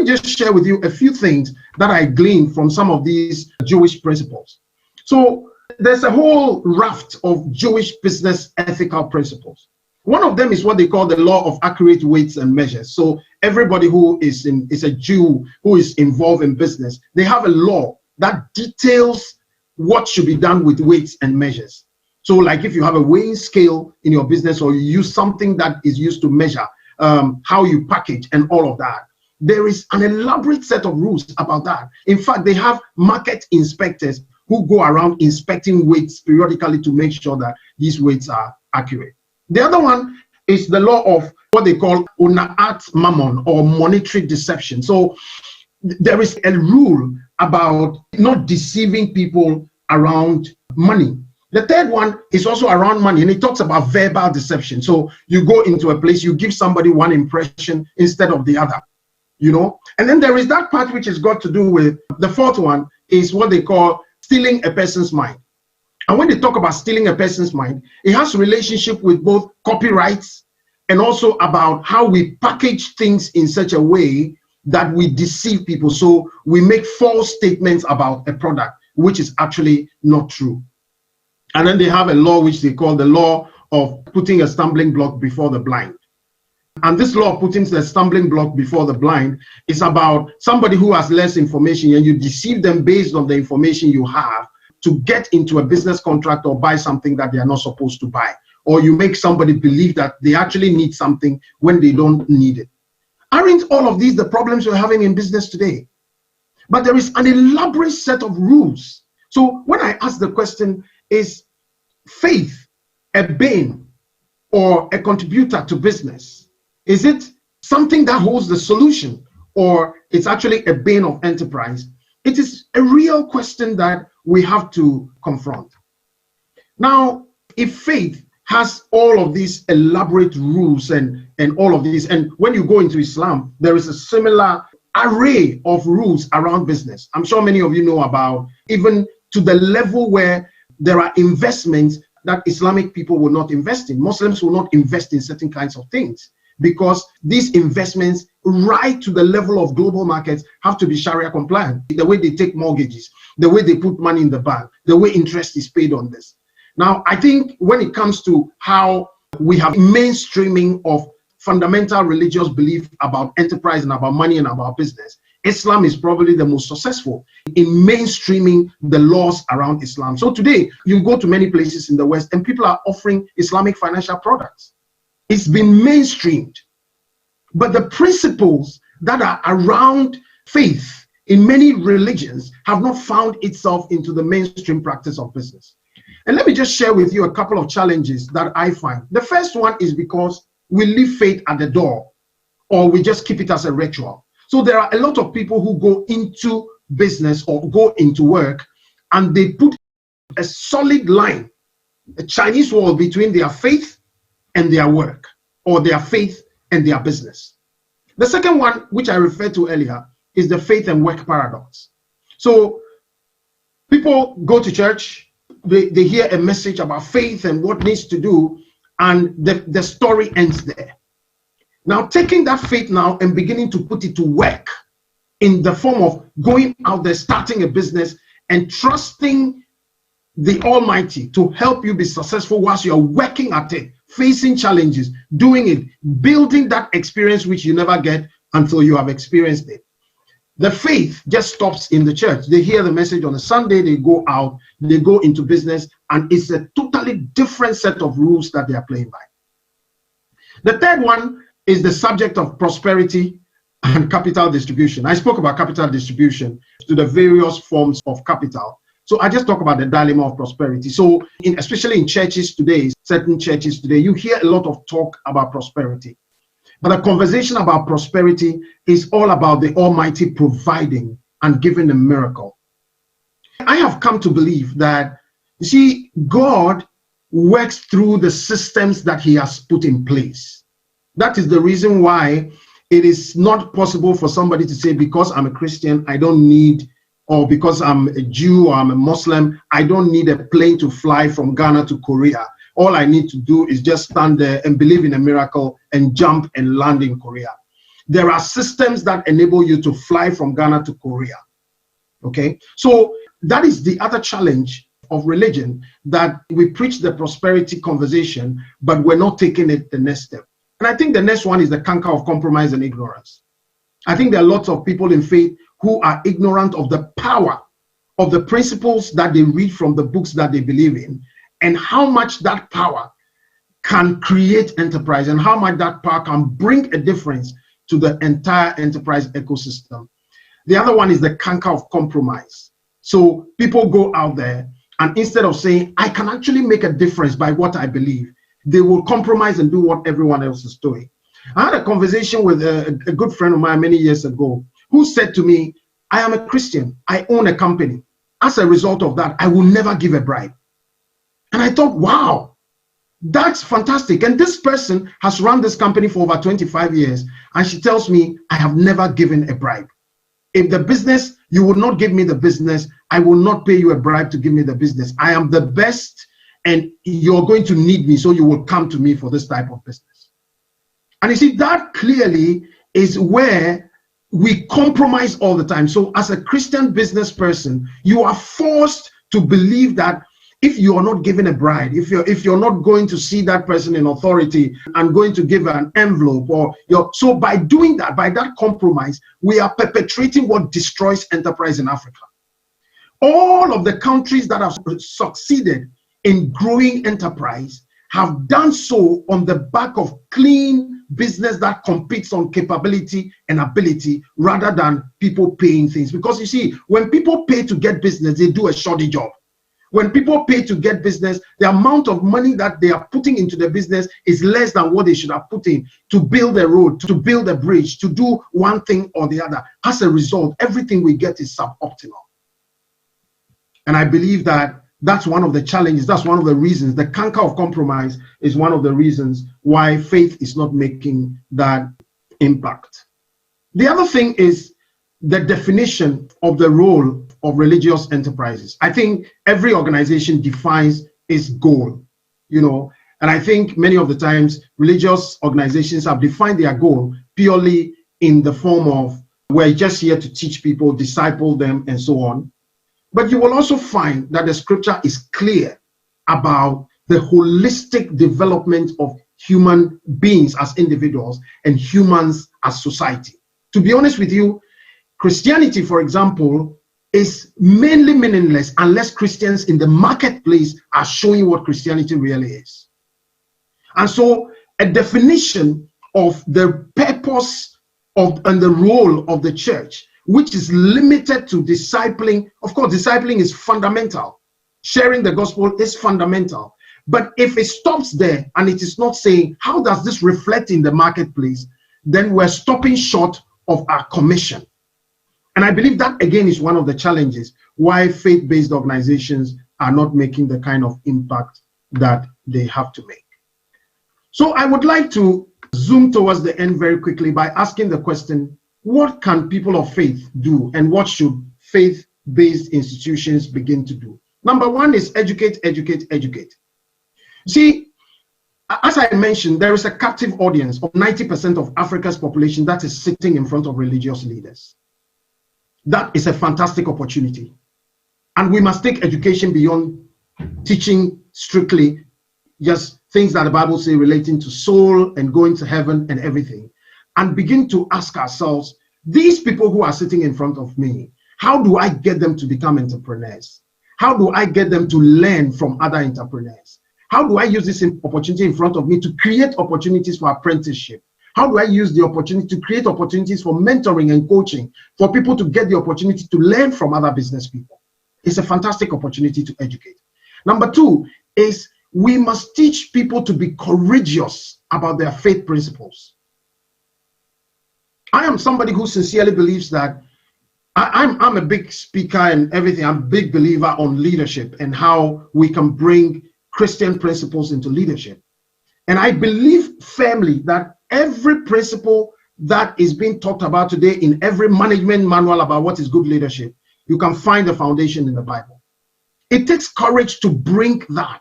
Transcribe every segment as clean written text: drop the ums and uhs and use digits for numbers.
me just share with you a few things that I gleaned from some of these Jewish principles. So there's a whole raft of Jewish business ethical principles. One of them is what they call the law of accurate weights and measures. So everybody who is a Jew who is involved in business, they have a law that details what should be done with weights and measures. So like if you have a weighing scale in your business, or you use something that is used to measure how you package and all of that, there is an elaborate set of rules about that. In fact, they have market inspectors who go around inspecting weights periodically to make sure that these weights are accurate. The other one is the law of what they call Una'at Mammon, or monetary deception. So there is a rule about not deceiving people around money. The third one is also around money, and it talks about verbal deception. So you go into a place, you give somebody one impression instead of the other, you know. And then there is that part which has got to do with the fourth one, is what they call stealing a person's mind. And when they talk about stealing a person's mind, it has relationship with both copyrights and also about how we package things in such a way that we deceive people. So we make false statements about a product, which is actually not true. And then they have a law which they call the law of putting a stumbling block before the blind. And this law of putting the stumbling block before the blind is about somebody who has less information, and you deceive them based on the information you have to get into a business contract or buy something that they are not supposed to buy. Or you make somebody believe that they actually need something when they don't need it. Aren't all of these the problems we're having in business today? But there is an elaborate set of rules. So when I ask the question, is faith a bane or a contributor to business? Is it something that holds the solution, or it's actually a bane of enterprise? It is a real question that we have to confront. Now, if faith has all of these elaborate rules and all of these, and when you go into Islam, there is a similar array of rules around business. I'm sure many of you know about, even to the level where there are investments that Islamic people will not invest in. Muslims will not invest in certain kinds of things, because these investments, right to the level of global markets, have to be Sharia compliant. The way they take mortgages, the way they put money in the bank, the way interest is paid on this. Now, I think when it comes to how we have mainstreaming of fundamental religious belief about enterprise and about money and about business, Islam is probably the most successful in mainstreaming the laws around Islam. So today, you go to many places in the West and people are offering Islamic financial products. It's been mainstreamed. But the principles that are around faith in many religions have not found itself into the mainstream practice of business. And let me just share with you a couple of challenges that I find. The first one is because we leave faith at the door, or we just keep it as a ritual. So there are a lot of people who go into business or go into work, and they put a solid line, a Chinese wall between their faith and their work, or their faith and their business. The second one, which I referred to earlier, is the faith and work paradox. So people go to church, they hear a message about faith and what needs to do, and the story ends there. Now, taking that faith now and beginning to put it to work in the form of going out there, starting a business, and trusting the Almighty to help you be successful whilst you're working at it, facing challenges, doing it, building that experience which you never get until you have experienced it. The faith just stops in the church. They hear the message on a Sunday, they go out, they go into business, and it's a totally different set of rules that they are playing by. The third one is the subject of prosperity and capital distribution. I spoke about capital distribution to the various forms of capital. So I just talk about the dilemma of prosperity. So especially in churches today, certain churches today, you hear a lot of talk about prosperity. But the conversation about prosperity is all about the Almighty providing and giving a miracle. I have come to believe that, you see, God works through the systems that he has put in place. That is the reason why it is not possible for somebody to say, because I'm a Christian, I don't need, or because I'm a Jew or I'm a Muslim, I don't need a plane to fly from Ghana to Korea. All I need to do is just stand there and believe in a miracle and jump and land in Korea. There are systems that enable you to fly from Ghana to Korea. Okay, so that is the other challenge of religion, that we preach the prosperity conversation, but we're not taking it the next step. And I think the next one is the canker of compromise and ignorance. I think there are lots of people in faith who are ignorant of the power of the principles that they read from the books that they believe in, and how much that power can create enterprise, and how much that power can bring a difference to the entire enterprise ecosystem. The other one is the canker of compromise. So people go out there, and instead of saying, I can actually make a difference by what I believe, they will compromise and do what everyone else is doing. I had a conversation with a good friend of mine many years ago who said to me, I am a Christian. I own a company. As a result of that, I will never give a bribe. And I thought, wow, that's fantastic. And this person has run this company for over 25 years. And she tells me, I have never given a bribe. If the business, you will not give me the business, I will not pay you a bribe to give me the business. I am the best, and you're going to need me, so you will come to me for this type of business. And you see, that clearly is where we compromise all the time. So as a Christian business person, you are forced to believe that if you are not given a bribe, if you're not going to see that person in authority and going to give an envelope, so by doing that, by that compromise, we are perpetrating what destroys enterprise in Africa. All of the countries that have succeeded in growing enterprise have done so on the back of clean business that competes on capability and ability rather than people paying things. Because you see, when people pay to get business, they do a shoddy job. When people pay to get business, the amount of money that they are putting into the business is less than what they should have put in to build a road, to build a bridge, to do one thing or the other. As a result, everything we get is suboptimal. And I believe that that's one of the challenges. That's one of the reasons. The canker of compromise is one of the reasons why faith is not making that impact. The other thing is the definition of the role of religious enterprises. I think every organization defines its goal, and I think many of the times religious organizations have defined their goal purely in the form of, we're just here to teach people, disciple them, and so on. But you will also find that the scripture is clear about the holistic development of human beings as individuals and humans as society. To be honest with you, Christianity, for example, is mainly meaningless unless Christians in the marketplace are showing what Christianity really is. And so a definition of the purpose and the role of the church, which is limited to discipling. Of course, discipling is fundamental. Sharing the gospel is fundamental. But if it stops there and it is not saying, how does this reflect in the marketplace, then we're stopping short of our commission. And I believe that, again, is one of the challenges why faith-based organizations are not making the kind of impact that they have to make. So I would like to zoom towards the end very quickly by asking the question, what can people of faith do, and what should faith-based institutions begin to do? Number one is educate, educate, educate. See, as I mentioned, there is a captive audience of 90% of Africa's population that is sitting in front of religious leaders. That is a fantastic opportunity. And we must take education beyond teaching strictly just things that the Bible says relating to soul and going to heaven and everything, and begin to ask ourselves, these people who are sitting in front of me, how do I get them to become entrepreneurs? How do I get them to learn from other entrepreneurs? How do I use this opportunity in front of me to create opportunities for apprenticeship? How do I use the opportunity to create opportunities for mentoring and coaching, for people to get the opportunity to learn from other business people? It's a fantastic opportunity to educate. Number two is we must teach people to be courageous about their faith principles. I am somebody who sincerely believes that I'm a big speaker and everything. I'm a big believer on leadership and how we can bring Christian principles into leadership. And I believe firmly that every principle that is being talked about today in every management manual about what is good leadership, you can find the foundation in the Bible. It takes courage to bring that.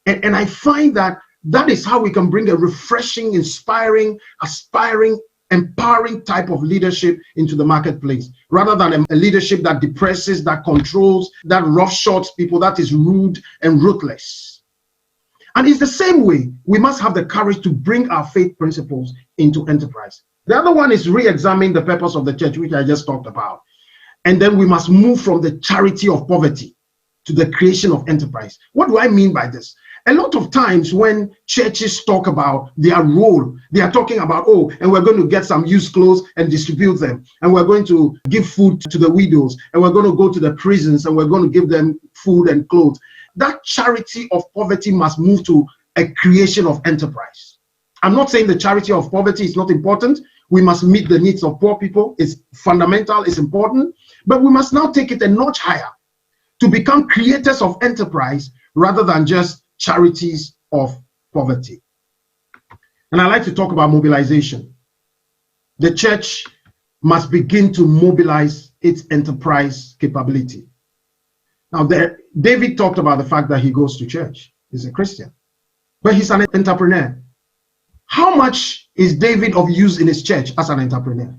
And I find that that is how we can bring a refreshing, inspiring, aspiring empowering type of leadership into the marketplace, rather than a leadership that depresses, that controls, that roughshots people, that is rude and ruthless. And it's the same way we must have the courage to bring our faith principles into enterprise. The other one is re-examine the purpose of the church, which I just talked about. And then we must move from the charity of poverty to the creation of enterprise. What do I mean by this? A lot of times when churches talk about their role, they are talking about, oh, and we're going to get some used clothes and distribute them. And we're going to give food to the widows. And we're going to go to the prisons and we're going to give them food and clothes. That charity of poverty must move to a creation of enterprise. I'm not saying the charity of poverty is not important. We must meet the needs of poor people. It's fundamental, it's important. But we must now take it a notch higher to become creators of enterprise rather than just charities of poverty. And I like to talk about mobilization. The church must begin to mobilize its enterprise capability. Now, David talked about the fact that he goes to church. He's a Christian, but he's an entrepreneur. How much is David of use in his church as an entrepreneur?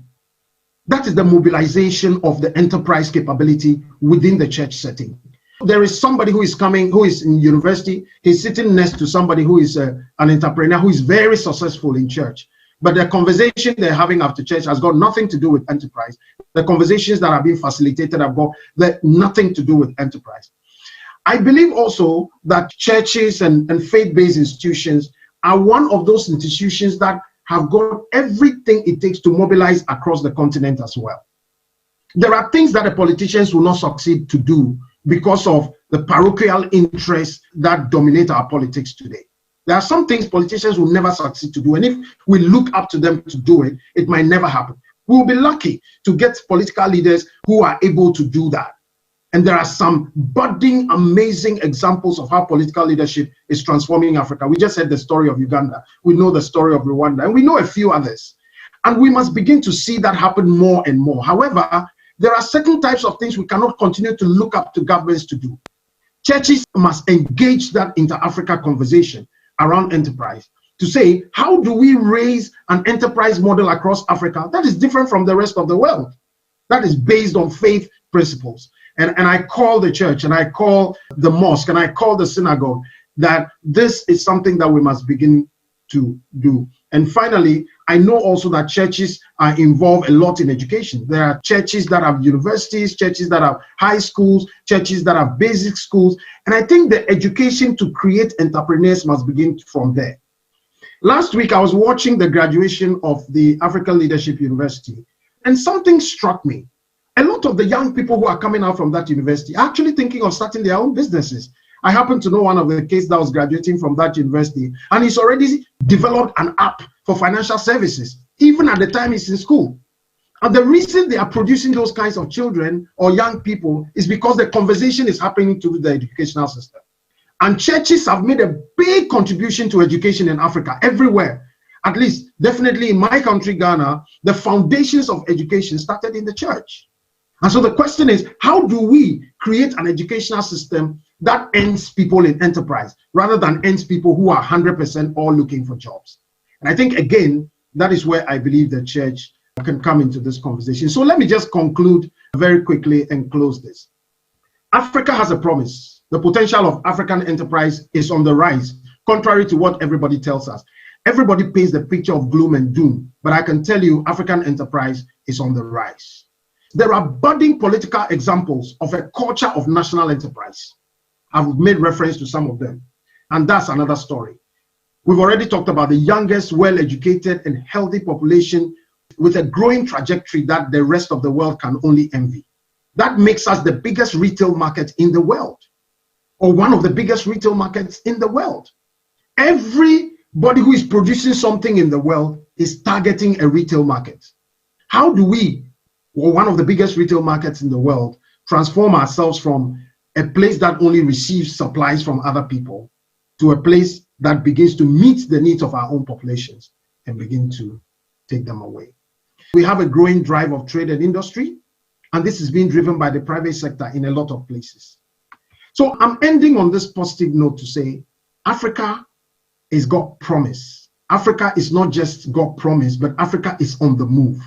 That is the mobilization of the enterprise capability within the church setting. There is somebody who is coming, who is in university. He's sitting next to somebody who is an entrepreneur, who is very successful in church. But the conversation they're having after church has got nothing to do with enterprise. The conversations that are being facilitated have got nothing to do with enterprise. I believe also that churches and faith-based institutions are one of those institutions that have got everything it takes to mobilize across the continent as well. There are things that the politicians will not succeed to do because of the parochial interests that dominate our politics today. There are some things politicians will never succeed to do, and if we look up to them to do it, it might never happen. We will be lucky to get political leaders who are able to do that. And there are some budding, amazing examples of how political leadership is transforming Africa. We just heard the story of Uganda. We know the story of Rwanda, and we know a few others. And we must begin to see that happen more and more. However, there are certain types of things we cannot continue to look up to governments to do. Churches must engage that inter-Africa conversation around enterprise to say, how do we raise an enterprise model across Africa that is different from the rest of the world, that is based on faith principles? And I call the church, and I call the mosque, and I call the synagogue, that this is something that we must begin to do. And finally, I know also that churches are involved a lot in education. There are churches that have universities, churches that have high schools, churches that have basic schools. And I think the education to create entrepreneurs must begin from there. Last week, I was watching the graduation of the African Leadership University, and something struck me. A lot of the young people who are coming out from that university are actually thinking of starting their own businesses. I happen to know one of the kids that was graduating from that university, and he's already developed an app for financial services, even at the time he's in school. And the reason they are producing those kinds of children or young people is because the conversation is happening to the educational system. And churches have made a big contribution to education in Africa, everywhere. At least, definitely in my country, Ghana, the foundations of education started in the church. And so the question is, how do we create an educational system that ends people in enterprise rather than ends people who are 100% all looking for jobs? And I think, again, that is where I believe the church can come into this conversation. So let me just conclude very quickly and close this. Africa has a promise. The potential of African enterprise is on the rise, contrary to what everybody tells us. Everybody paints the picture of gloom and doom, but I can tell you African enterprise is on the rise. There are budding political examples of a culture of national enterprise. I've made reference to some of them, and that's another story. We've already talked about the youngest, well-educated and healthy population with a growing trajectory that the rest of the world can only envy. That makes us the biggest retail market in the world, or one of the biggest retail markets in the world. Everybody who is producing something in the world is targeting a retail market. How do we, or one of the biggest retail markets in the world, transform ourselves from a place that only receives supplies from other people to a place that begins to meet the needs of our own populations and begin to take them away? We have a growing drive of trade and industry, and this is being driven by the private sector in a lot of places. So I'm ending on this positive note to say Africa has got promise. Africa is not just God promised, but Africa is on the move.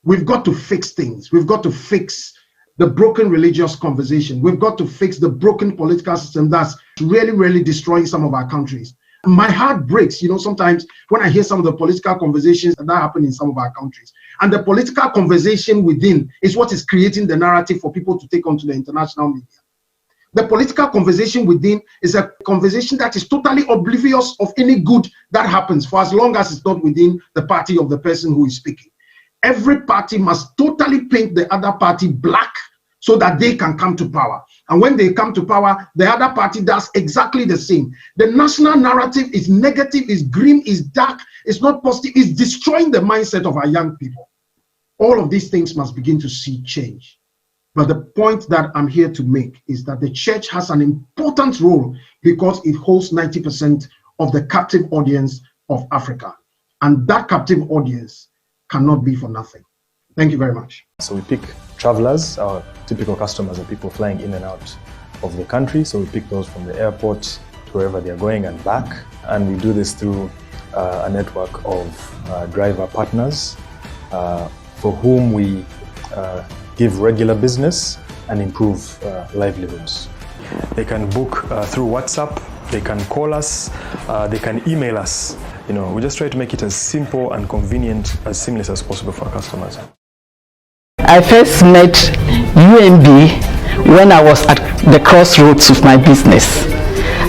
We've got to fix things. We've got to fix the broken religious conversation. We've got to fix the broken political system that's really, really destroying some of our countries. My heart breaks, sometimes when I hear some of the political conversations that happen in some of our countries. And the political conversation within is what is creating the narrative for people to take onto the international media. The political conversation within is a conversation that is totally oblivious of any good that happens for as long as it's not within the party of the person who is speaking. Every party must totally paint the other party black so that they can come to power. And when they come to power, the other party does exactly the same. The national narrative is negative, is grim, is dark, it's not positive, it's destroying the mindset of our young people. All of these things must begin to see change. But the point that I'm here to make is that the church has an important role because it holds 90% of the captive audience of Africa. And that captive audience cannot be for nothing. Thank you very much. So we pick travelers. Our typical customers are people flying in and out of the country. So we pick those from the airport to wherever they're going and back. And we do this through a network of driver partners for whom we give regular business and improve livelihoods. They can book through WhatsApp, they can call us, they can email us. We just try to make it as simple and convenient, as seamless as possible for our customers. I first met UMB when I was at the crossroads of my business.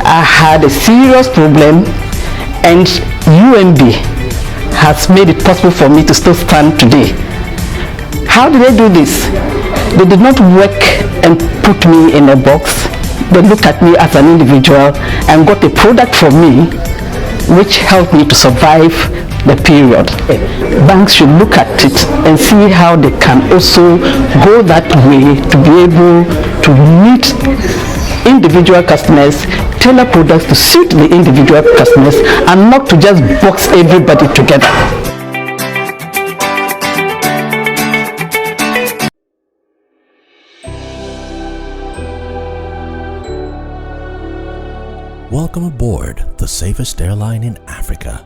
I had a serious problem, and UMB has made it possible for me to still stand today. How did they do this? They did not work and put me in a box. They looked at me as an individual and got a product from me which helped me to survive the period. Banks should look at it and see how they can also go that way to be able to meet individual customers, tailor products to suit the individual customers, and not to just box everybody together. Welcome aboard the safest airline in Africa.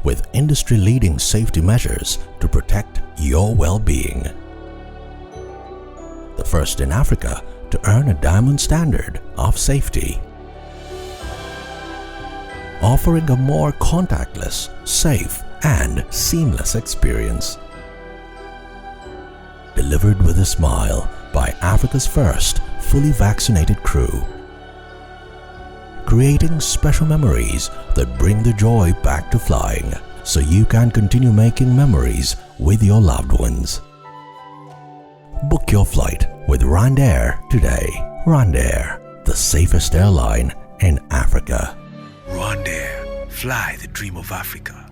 With industry-leading safety measures to protect your well-being. The first in Africa to earn a diamond standard of safety. Offering a more contactless, safe, and seamless experience. Delivered with a smile by Africa's first fully vaccinated crew. Creating special memories that bring the joy back to flying, so you can continue making memories with your loved ones. Book your flight with Rwandair today. Rwandair, the safest airline in Africa. Rwandair, fly the dream of Africa.